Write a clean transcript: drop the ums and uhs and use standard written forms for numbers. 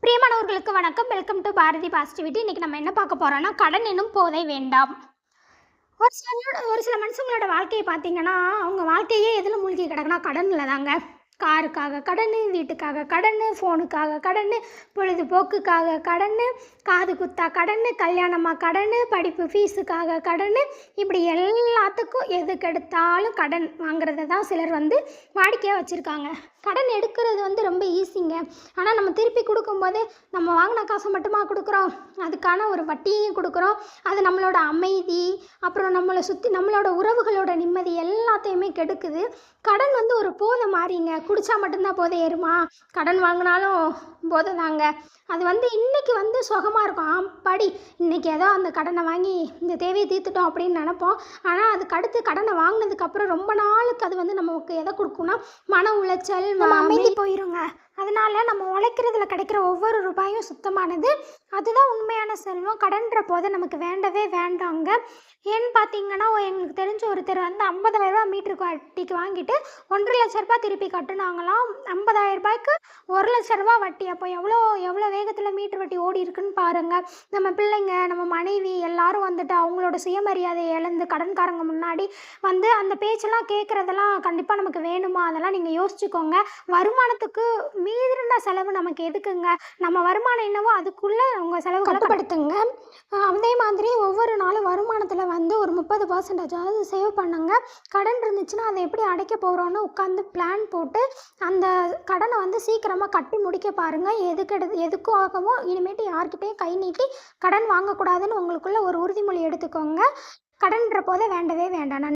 பிரியமானவர்களுக்கு வணக்கம். Welcome to Bharathi positivity. இன்றைக்கி நம்ம என்ன பார்க்க போகிறோன்னா, கடன் எனும் போதை வேண்டாம். ஒரு சில மனுஷங்களோட வாழ்க்கையை பார்த்தீங்கன்னா, அவங்க வாழ்க்கையே எதில் மூழ்கி கிடக்குன்னா கடனில் தாங்க. காருக்காக கடன், வீட்டுக்காக கடன், ஃபோனுக்காக கடன், பொழுதுபோக்குக்காக கடன், காது குத்தா கடன், கல்யாணமாக கடன், படிப்பு ஃபீஸுக்காக கடன், இப்படி எல்லாத்துக்கும் எதுக்கெடுத்தாலும் கடன் வாங்குறத தான் சிலர் வாடிக்கையாக வச்சுருக்காங்க. கடன் எடுக்கிறது ரொம்ப ஈஸிங்க. ஆனால் நம்ம திருப்பி கொடுக்கும்போது நம்ம வாங்கின காசை மட்டுமா கொடுக்குறோம், அதுக்கான ஒரு வட்டியையும் கொடுக்குறோம். அது நம்மளோட அமைதி, அப்புறம் நம்மளை சுற்றி நம்மளோட உறவுகளோட நிம்மதி எல்லாத்தையுமே கெடுக்குது. கடன் ஒரு போதை மாறிங்க. குடித்தா மட்டும்தான் போதை ஏறுமா? கடன் வாங்கினாலும் போதை தாங்க. அது இன்றைக்கி சுகமாக இருக்கும். படி இன்றைக்கி ஏதோ அந்த கடனை வாங்கி இந்த தேவையை தீர்த்துட்டோம் அப்படின்னு நினப்போம். ஆனால் அதுக்கு அடுத்து கடனை வாங்கினதுக்கப்புறம் ரொம்ப நாளுக்கு அது நமக்கு எதை கொடுக்கும்னா மன உளைச்சல், நம்ம அமைதி போயிடுங்க. அதனால் நம்ம உழைக்கிறதுல கிடைக்கிற ஒவ்வொரு ரூபாயும் சுத்தமானது. அதுதான் உண்மையான செல்வம். கடன்ற போது நமக்கு வேண்டவே வேண்டாங்க. ஏன்னு பார்த்தீங்கன்னா, எங்களுக்கு தெரிஞ்ச ஒருத்தர் 50,000 மீட்டருக்கு வட்டிக்கு வாங்கிட்டு 1,00,000 ரூபாய் திருப்பி கட்டுனாங்களாம். 50,000 ரூபாய்க்கு 1,00,000 ரூபா வட்டி. அப்போ எவ்வளோ வேகத்தில் மீட்டர் வட்டி ஓடி இருக்குன்னு பாருங்கள். நம்ம பிள்ளைங்க, நம்ம மனைவி எல்லாரும் அவங்களோட சுயமரியாதையை இழந்து கடன்காரங்க முன்னாடி அந்த பேச்செல்லாம் கேட்குறதெல்லாம் கண்டிப்பாக நமக்கு வேணுமா? அதெல்லாம் நீங்கள் யோசிச்சுக்கோங்க. வருமானத்துக்கு மீறின செலவு நமக்கு எதுக்குங்க? நம்ம வருமானம் என்னவோ அதுக்குள்ளே உங்கள் செலவு கட்டுப்படுத்துங்க. அதே மாதிரி ஒவ்வொரு நாளும் வருமானத்தில் ஒரு 30% சேவ் பண்ணுங்க. கடன் இருந்துச்சுன்னா அதை எப்படி அடைக்க போகிறோன்னு உட்காந்து பிளான் போட்டு அந்த கடனை சீக்கிரமாக கட்டி முடிக்க பாருங்கள். எதுக்காகவோ இனிமேட்டு யார்கிட்டையும் கை நீட்டி கடன் வாங்கக்கூடாதுன்னு உங்களுக்குள்ள ஒரு உறுதிமொழி எடுத்துக்கோங்க. கடன்ற போதை வேண்டவே வேண்டாம்.